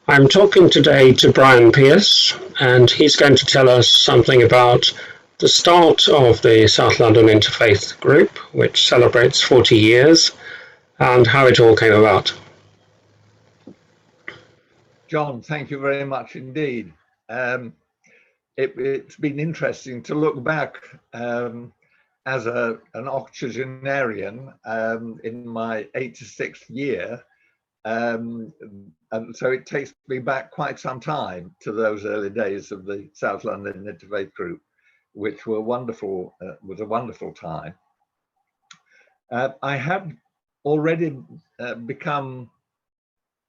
I'm talking today to Brian Pearce, and he's going to tell us something about the start of the South London Interfaith Group, which celebrates 40 years, and how it all came about. John, thank you very much indeed. It's been interesting to look back as an octogenarian in my 86th year. And so it takes me back quite some time to those early days of the South London Interfaith Group, which were wonderful, was a wonderful time. I had already become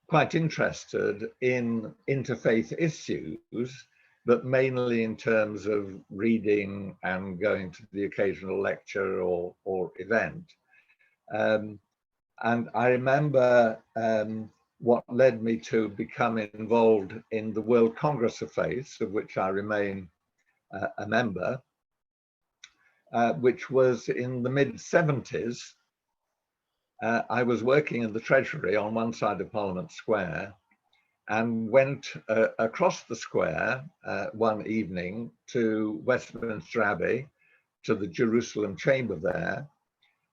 quite interested in interfaith issues, but mainly in terms of reading and going to the occasional lecture or event. And I remember what led me to become involved in the World Congress of Faiths, of which I remain a member, which was in the mid-70s. I was working in the Treasury on one side of Parliament Square and went across the square one evening to Westminster Abbey, to the Jerusalem chamber there,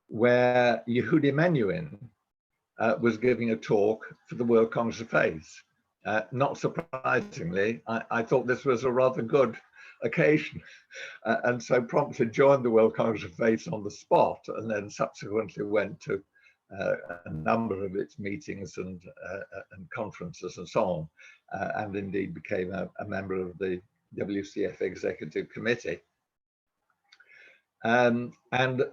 where Yehudi Menuhin was giving a talk for the World Congress of Faiths. Not surprisingly, I thought this was a rather good occasion, and so promptly joined the World Congress of Faiths on the spot, and then subsequently went to a number of its meetings and conferences and so on, and indeed became a member of the WCF Executive Committee. And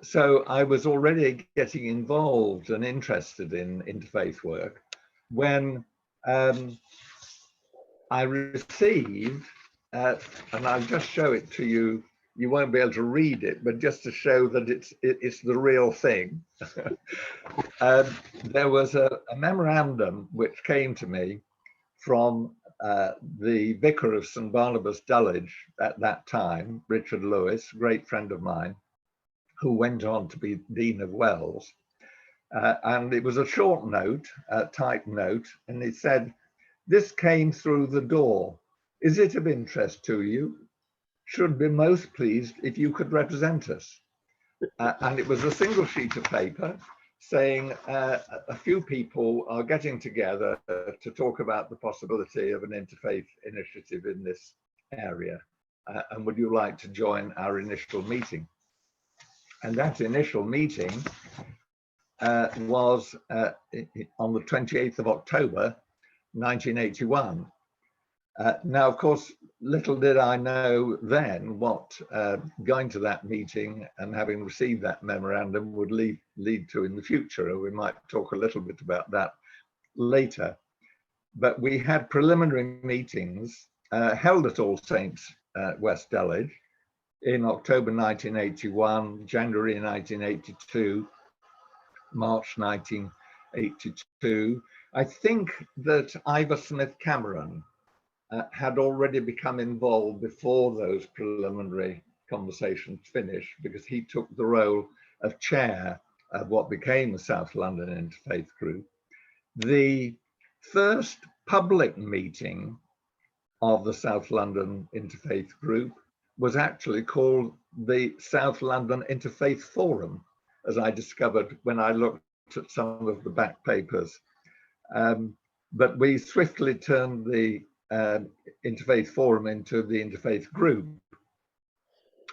so I was already getting involved and interested in interfaith work when I received, and I'll just show it to you. You won't be able to read it, but just to show that it's the real thing. There was a memorandum which came to me from the vicar of St. Barnabas Dulwich at that time, Richard Lewis, a great friend of mine, who went on to be Dean of Wells. And it was a short note, a typed note, and it said, "This came through the door. Is it of interest to you? Should be most pleased if you could represent us." And it was a single sheet of paper saying a few people are getting together to talk about the possibility of an interfaith initiative in this area. And would you like to join our initial meeting? And that initial meeting was on the 28th of October, 1981. Now, of course, little did I know then what going to that meeting and having received that memorandum would lead to in the future. And we might talk a little bit about that later. But we had preliminary meetings held at All Saints West Dulwich in October 1981, January 1982, March 1982. I think that Ivor Smith Cameron had already become involved before those preliminary conversations finished, because he took the role of chair of what became the South London Interfaith Group. The first public meeting of the South London Interfaith Group was actually called the South London Interfaith Forum, as I discovered when I looked at some of the back papers. But we swiftly turned the Interfaith Forum into the Interfaith Group.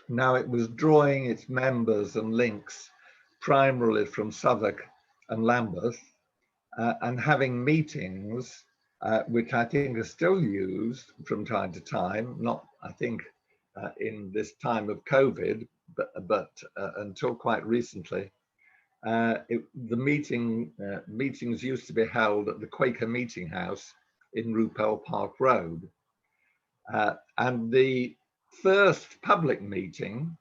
Now it was drawing its members and links primarily from Southwark and Lambeth, and having meetings which I think are still used from time to time, not I think in this time of COVID, but until quite recently. The meetings used to be held at the Quaker Meeting House in Rupel Park Road. And the first public meeting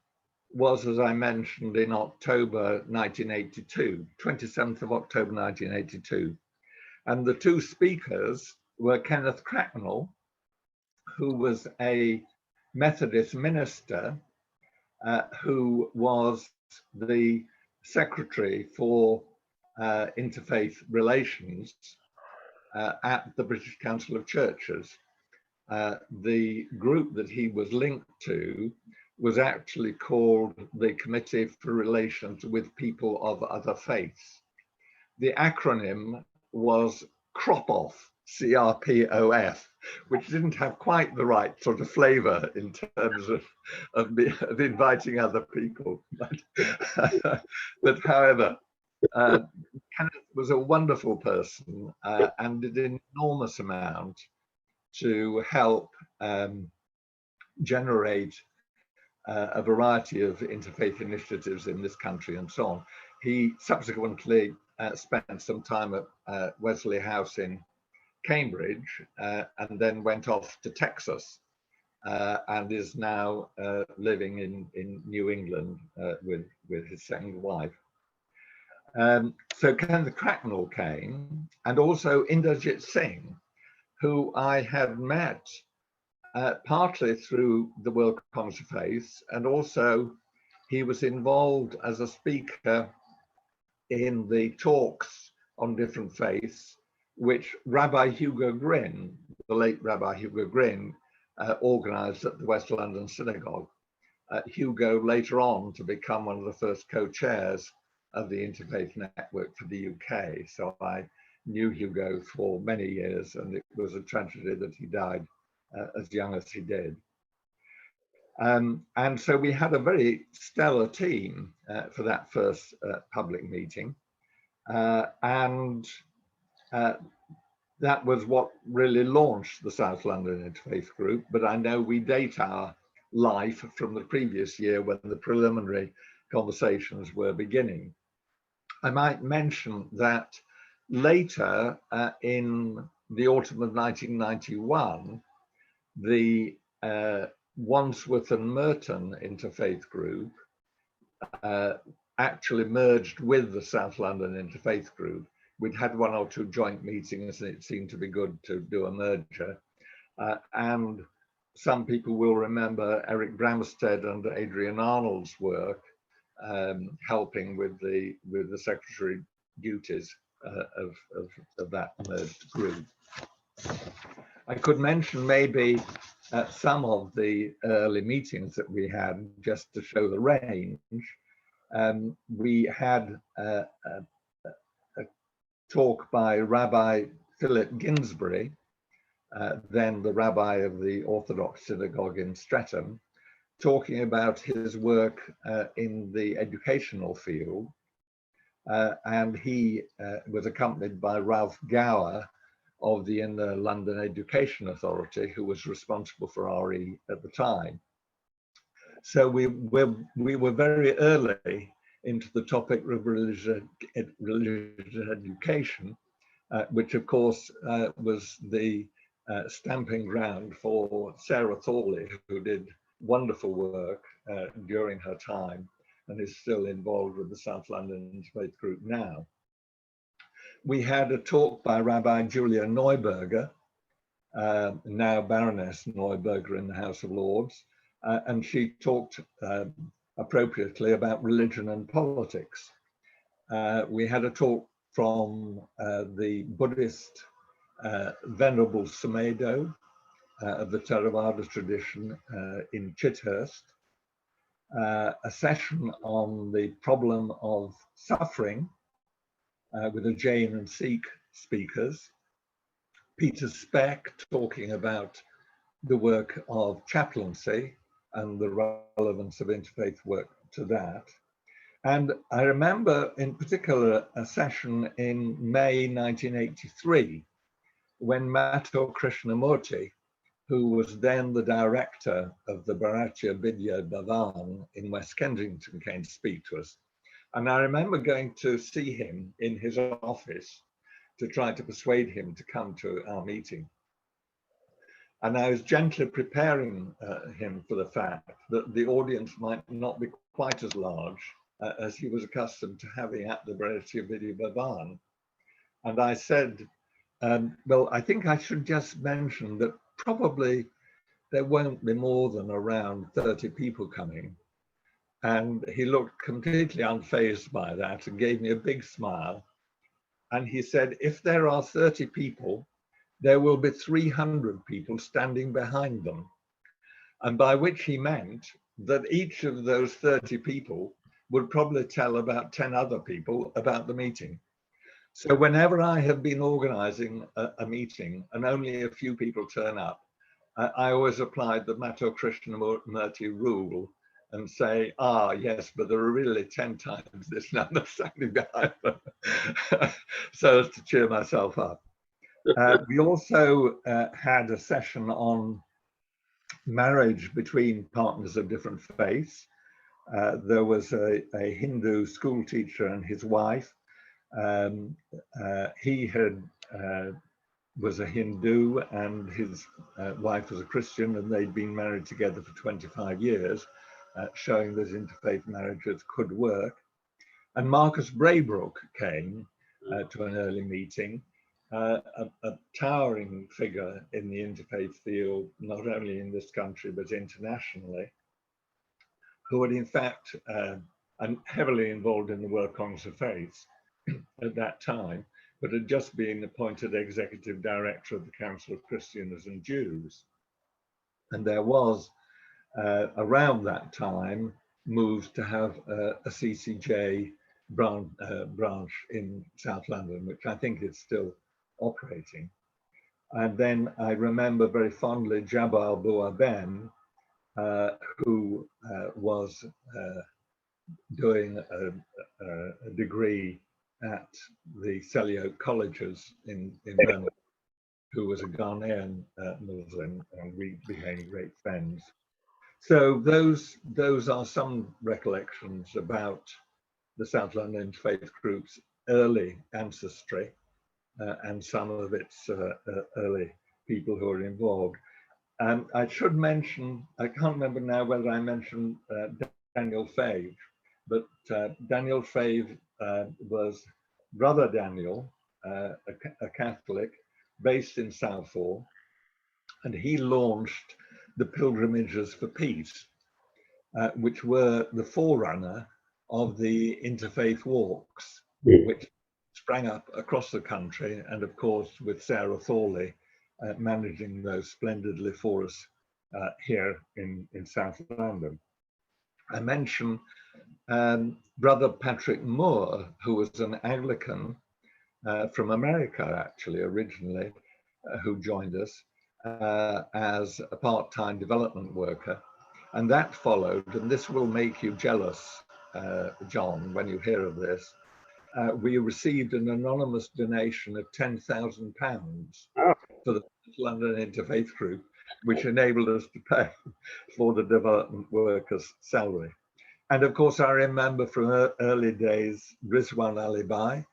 was, as I mentioned, in October 1982, 27th of October 1982. And the two speakers were Kenneth Cracknell, who was a Methodist minister who was the secretary for interfaith relations at the British Council of Churches. The group that he was linked to was actually called the Committee for Relations with People of Other Faiths. The acronym was CROPOF, C-R-P-O-F, which didn't have quite the right sort of flavor in terms of inviting other people. But however, Kenneth was a wonderful person and did an enormous amount to help generate a variety of interfaith initiatives in this country and so on. He subsequently spent some time at Wesley House in Cambridge and then went off to Texas and is now living in New England with his second wife. So Kenneth Cracknell came, and also Inderjit Singh, who I had met partly through the World Congress of Faith, and also he was involved as a speaker in the talks on different faiths, which Rabbi Hugo Gryn, the late Rabbi Hugo Gryn, organized at the West London Synagogue. Hugo later on to become one of the first co-chairs of the Interfaith Network for the UK. So I knew Hugo for many years, and it was a tragedy that he died as young as he did. And so we had a very stellar team for that first public meeting. And that was what really launched the South London Interfaith Group. But I know we date our life from the previous year when the preliminary conversations were beginning. I might mention that later in the autumn of 1991, the Wandsworth and Merton Interfaith Group actually merged with the South London Interfaith Group. We'd had one or two joint meetings and it seemed to be good to do a merger. And some people will remember Eric Bramstead and Adrian Arnold's work helping with the secretary duties of that merged group. I could mention maybe some of the early meetings that we had just to show the range. We had a talk by Rabbi Philip Ginsbury, then the rabbi of the Orthodox Synagogue in Streatham, talking about his work in the educational field. And he was accompanied by Ralph Gower of the Inner London Education Authority, who was responsible for RE at the time. So we were very early into the topic of religious education, which of course was the stamping ground for Sarah Thorley, who did wonderful work during her time and is still involved with the South London Interfaith Group now. We had a talk by Rabbi Julia Neuberger, now Baroness Neuberger in the House of Lords, and she talked appropriately about religion and politics. We had a talk from the Buddhist Venerable Sumedho of the Theravada tradition in Chithurst, a session on the problem of suffering with the Jain and Sikh speakers, Peter Speck talking about the work of chaplaincy and the relevance of interfaith work to that. And I remember in particular a session in May 1983 when Mato Krishnamurti, who was then the director of the Bharatiya Vidya Bhavan in West Kensington, came to speak to us. And I remember going to see him in his office to try to persuade him to come to our meeting. And I was gently preparing him for the fact that the audience might not be quite as large as he was accustomed to having at the Bharatiya Vidya Bhavan. And I said, well, I think I should just mention that probably there won't be more than around 30 people coming. And he looked completely unfazed by that and gave me a big smile And he said, if there are 30 people, there will be 300 people standing behind them. And by which he meant that each of those 30 people would probably tell about 10 other people about the meeting. So whenever I have been organizing a meeting and only a few people turn up, I always applied the Mato Krishnamurti rule and say, yes, but there are really 10 times this number standing behind them, so as to cheer myself up. We also had a session on marriage between partners of different faiths. There was a Hindu school teacher and his wife. He was a Hindu and his wife was a Christian, and they'd been married together for 25 years, showing that interfaith marriages could work. And Marcus Braybrook came to an early meeting, a towering figure in the interfaith field, not only in this country, but internationally, who had in fact, and heavily involved in the World Congress of Faiths at that time, but had just been appointed executive director of the Council of Christians and Jews. And there was, around that time, moves to have a CCJ branch in South London, which I think is still operating. And then I remember very fondly Jabal Bouaben, who was doing a degree at the Selyoke colleges in Birmingham, who was a Ghanaian Muslim, and we became great friends. So those are some recollections about the South London Interfaith Group's early ancestry and some of its early people who are involved. I should mention, I can't remember now whether I mentioned Daniel Fave, but Daniel Fave was Brother Daniel, a Catholic based in Southall, and he launched the Pilgrimages for Peace, which were the forerunner of the interfaith walks, which sprang up across the country, and of course with Sarah Thorley managing those splendidly for us here in South London. I mentioned Brother Patrick Moore, who was an Anglican from America, actually, originally, who joined us as a part-time development worker. And that followed, and this will make you jealous, John, when you hear of this. We received an anonymous donation of £10,000 for the London Interfaith Group, which enabled us to pay for the development workers' salary. And of course, I remember from early days, Rizwan Ali Bai,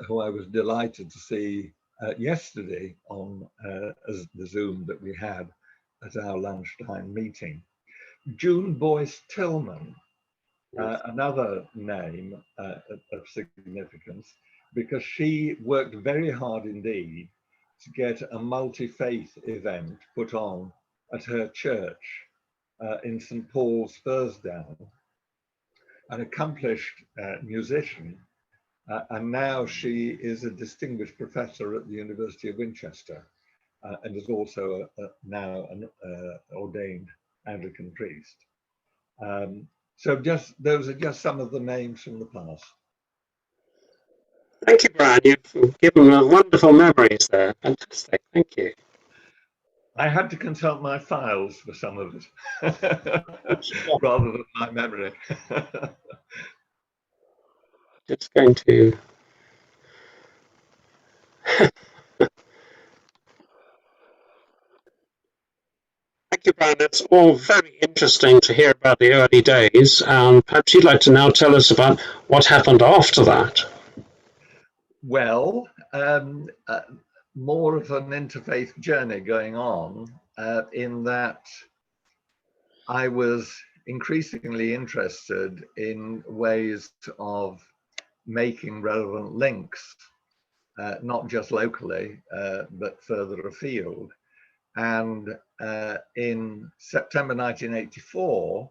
who I was delighted to see yesterday on the Zoom that we had at our lunchtime meeting. June Boyce Tillman, another name of significance, because she worked very hard indeed to get a multi-faith event put on at her church in St. Paul's, Fursdown, an accomplished musician, and now she is a distinguished professor at the University of Winchester and is also now an ordained Anglican priest. So those are just some of the names from the past. Thank you, Brian. You've given wonderful memories there. Fantastic. Thank you. I had to consult my files for some of it, rather than my memory. Just going to... Thank you, Brian. That's all very interesting to hear about the early days. Perhaps you'd like to now tell us about what happened after that. Well, more of an interfaith journey going on in that I was increasingly interested in ways of making relevant links, not just locally, but further afield. And in September 1984,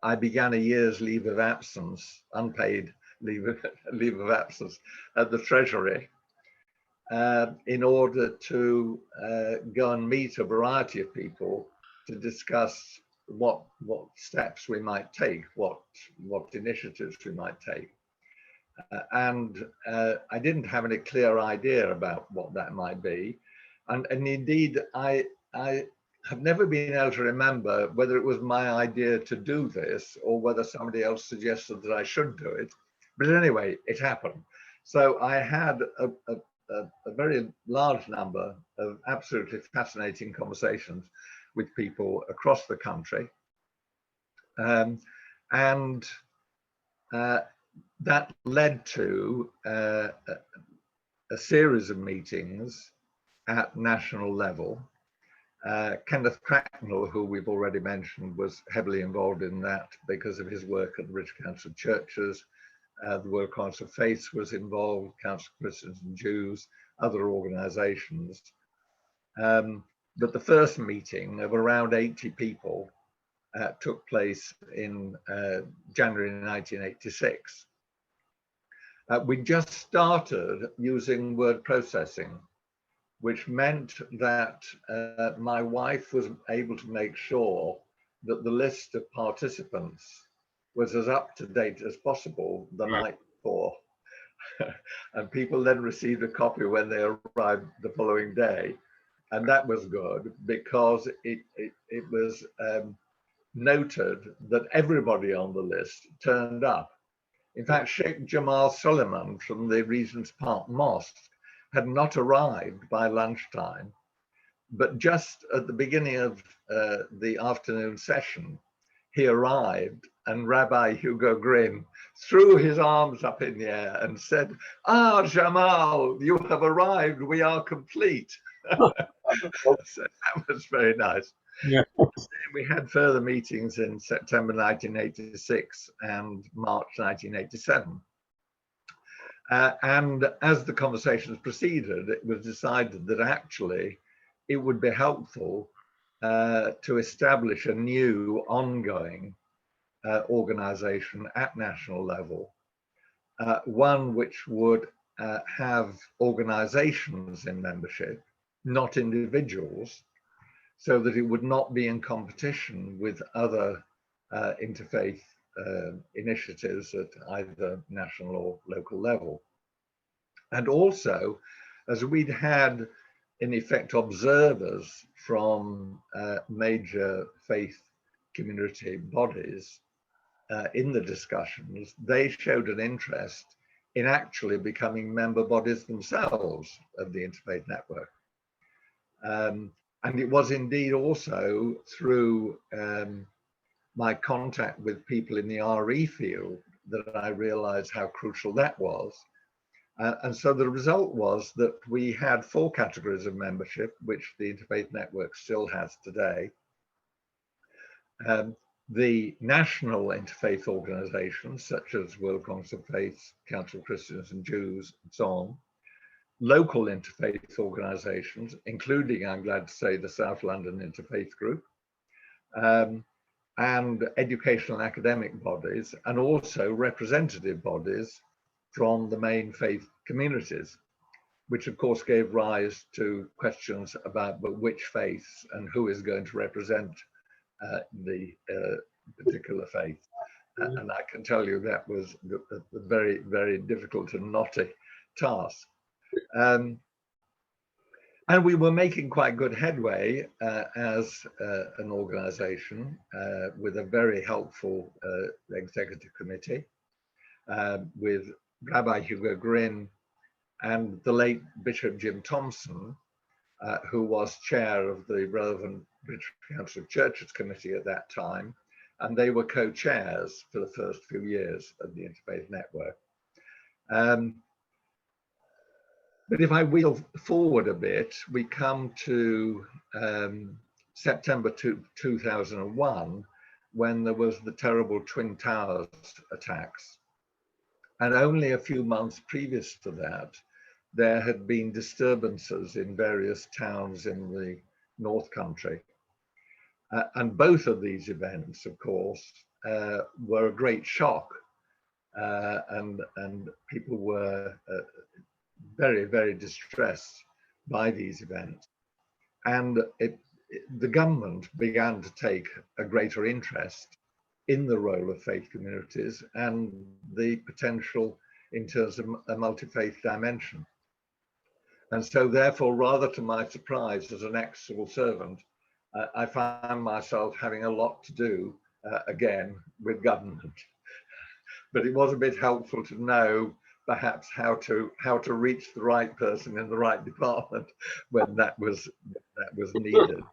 I began a year's leave of absence, unpaid leave of absence at the Treasury in order to go and meet a variety of people to discuss what steps we might take, what initiatives we might take. And I didn't have any clear idea about what that might be. And indeed, I have never been able to remember whether it was my idea to do this or whether somebody else suggested that I should do it. But anyway, it happened. So I had a very large number of absolutely fascinating conversations with people across the country. And that led to a series of meetings at national level. Kenneth Cracknell, who we've already mentioned, was heavily involved in that because of his work at the British Council of Churches. The World Council of Faiths was involved, Council of Christians and Jews, other organizations. But the first meeting of around 80 people took place in January 1986. We just started using word processing, which meant that my wife was able to make sure that the list of participants was as up to date as possible the night before. And people then received a copy when they arrived the following day. And that was good because it was noted that everybody on the list turned up. In fact, Sheikh Jamal Suleiman from the Regent's Park Mosque had not arrived by lunchtime, but just at the beginning of the afternoon session, he arrived, and Rabbi Hugo Grimm threw his arms up in the air and said, "Ah, Jamal, you have arrived, we are complete." So that was very nice. Yeah. We had further meetings in September 1986 and March 1987. And as the conversations proceeded, it was decided that actually it would be helpful to establish a new ongoing organization at national level, one which would have organizations in membership, not individuals, so that it would not be in competition with other interfaith initiatives at either national or local level. And also, as we'd had, in effect, observers from major faith community bodies in the discussions, they showed an interest in actually becoming member bodies themselves of the Interfaith Network. And it was indeed also through my contact with people in the RE field that I realized how crucial that was. And so the result was that we had 4 categories of membership, which the Interfaith Network still has today. The national interfaith organizations, such as World Council of Faiths, Council of Christians and Jews, and so on. Local interfaith organizations, including, I'm glad to say, the South London Interfaith Group, and educational and academic bodies, and also representative bodies from the main faith communities, which of course gave rise to questions about but which faiths and who is going to represent the particular faith. And I can tell you that was a very, very difficult and knotty task. And we were making quite good headway as an organization with a very helpful executive committee with Rabbi Hugo Grimm and the late Bishop Jim Thompson, who was chair of the relevant British Council of Churches committee at that time, and they were co-chairs for the first few years of the Interfaith Network. But if I wheel forward a bit, we come to September 2001, when there was the terrible Twin Towers attacks. And only a few months previous to that, there had been disturbances in various towns in the North Country. And both of these events, of course, were a great shock and people were very, very distressed by these events. And the government began to take a greater interest in the role of faith communities and the potential in terms of a multi-faith dimension. And so therefore, rather to my surprise as an ex-civil servant, I found myself having a lot to do again with government. But it was a bit helpful to know perhaps how to reach the right person in the right department when that was needed.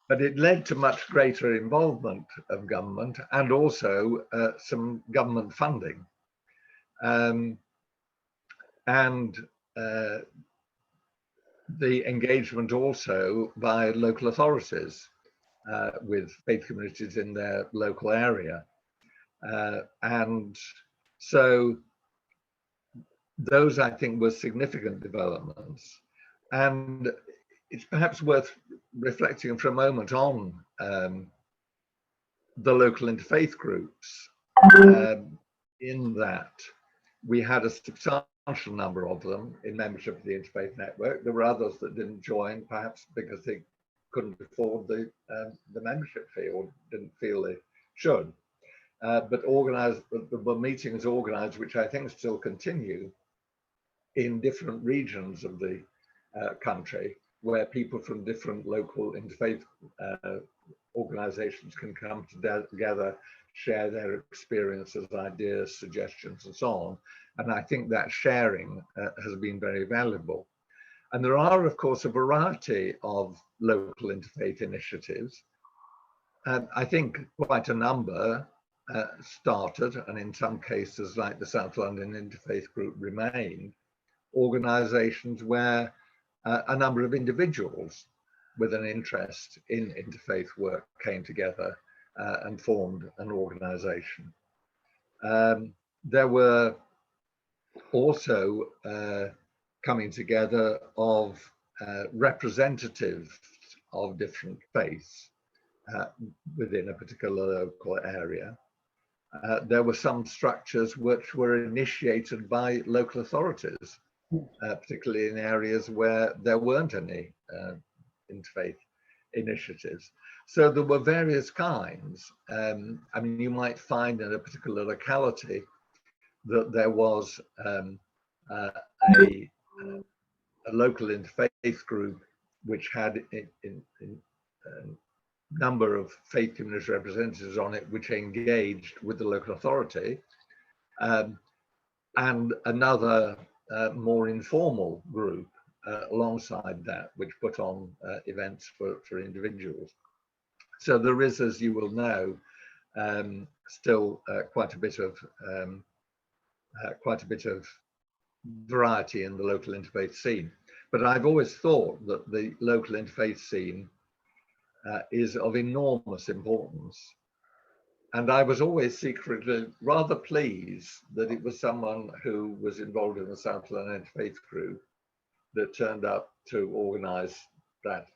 But it led to much greater involvement of government and also some government funding. And the engagement also by local authorities with faith communities in their local area. And so those, I think, were significant developments. And it's perhaps worth reflecting for a moment on the local interfaith groups, in that we had a substantial number of them in membership of the Interfaith Network. There were others that didn't join, perhaps because they couldn't afford the membership fee or didn't feel they should. But there were meetings organized, which I think still continue in different regions of the country, where people from different local interfaith organizations can come together, share their experiences, ideas, suggestions, and so on. And I think that sharing has been very valuable. And there are, of course, a variety of local interfaith initiatives. I think quite a number started, and in some cases, like the South London Interfaith Group, remained organizations where a number of individuals with an interest in interfaith work came together and formed an organization. There were also coming together of representatives of different faiths within a particular local area. There were some structures which were initiated by local authorities, particularly in areas where there weren't any interfaith initiatives. So there were various kinds. I mean, you might find in a particular locality that there was a local interfaith group which had a number of faith community representatives on it, which engaged with the local authority, and another more informal group alongside that, which put on events for individuals. So there is, as you will know, still quite a bit of variety in the local interfaith scene. But I've always thought that the local interfaith scene is of enormous importance. And I was always secretly rather pleased that it was someone who was involved in the South London Interfaith Group that turned up to organize that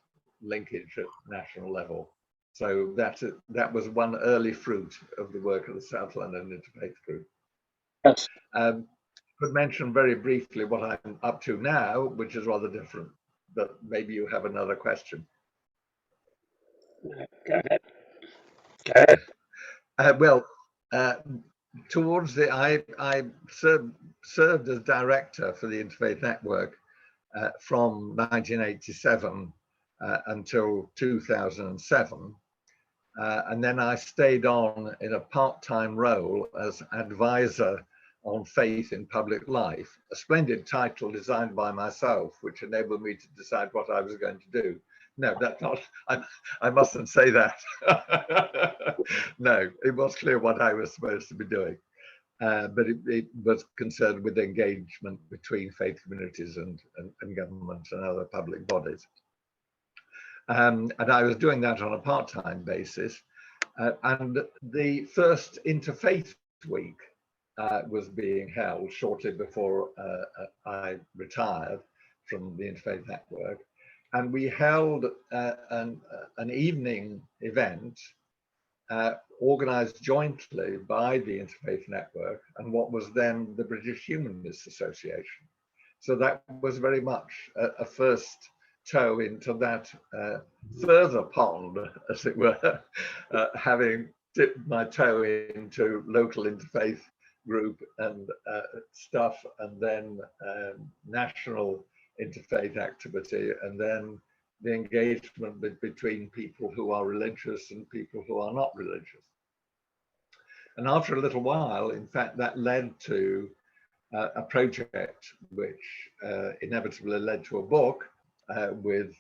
linkage at national level. So that was one early fruit of the work of the South London Interfaith Group. Yes. Could mention very briefly what I'm up to now, which is rather different, but maybe you have another question. Go ahead. Go ahead. Well, towards the, I served as director for the Interfaith Network from 1987 until 2007. And then I stayed on in a part-time role as advisor on faith in public life, a splendid title designed by myself, which enabled me to decide what I was going to do. No, that's not, I mustn't say that. No, it was clear what I was supposed to be doing. But it was concerned with engagement between faith communities and government and other public bodies. And I was doing that on a part-time basis. And the first Interfaith Week was being held shortly before I retired from the Interfaith Network. And we held an evening event organised jointly by the Interfaith Network and what was then the British Humanists Association. So that was very much a first toe into that further pond, as it were, having dipped my toe into local interfaith group and stuff, and then national interfaith activity, and then the engagement between people who are religious and people who are not religious. And after a little while, in fact, that led to a project which inevitably led to a book with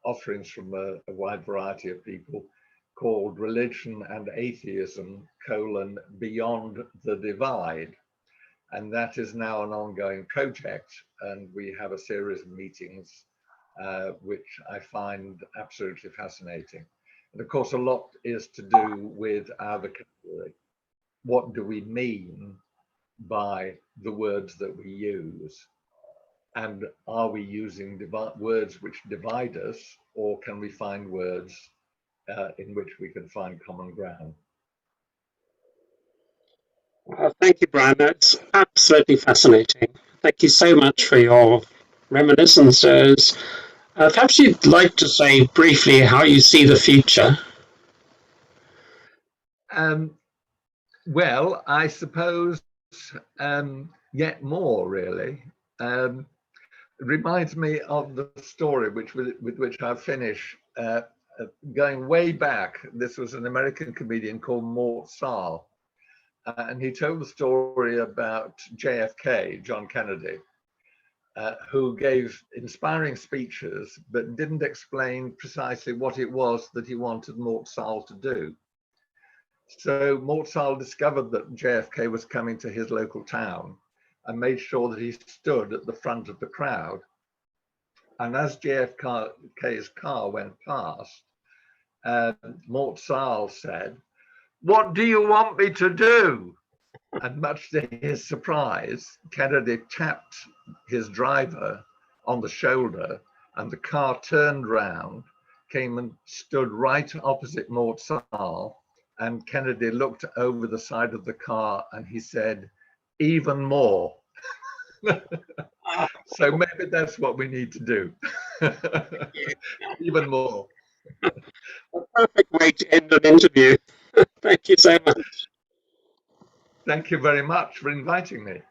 offerings from a wide variety of people, called Religion and Atheism, Beyond the Divide. And that is now an ongoing project, and we have a series of meetings which I find absolutely fascinating. And of course, a lot is to do with our vocabulary. What do we mean by the words that we use? And are we using words which divide us, or can we find words in which we can find common ground? Thank you, Brian. That's absolutely fascinating. Thank you so much for your reminiscences. Perhaps you'd like to say briefly how you see the future. Well, I suppose yet more, really. It reminds me of the story with which I finish, going way back. This was an American comedian called Mort Sahl, and he told the story about JFK, John Kennedy, who gave inspiring speeches, but didn't explain precisely what it was that he wanted Mort Sahl to do. So Mort Sahl discovered that JFK was coming to his local town and made sure that he stood at the front of the crowd. And as JFK's car went past, Mort Sahl said, "What do you want me to do?" And much to his surprise, Kennedy tapped his driver on the shoulder, and the car turned round, came and stood right opposite Mort Sahl, and Kennedy looked over the side of the car and he said, "Even more." So maybe that's what we need to do. Even more. A perfect way to end an interview. Thank you so much. Thank you very much for inviting me.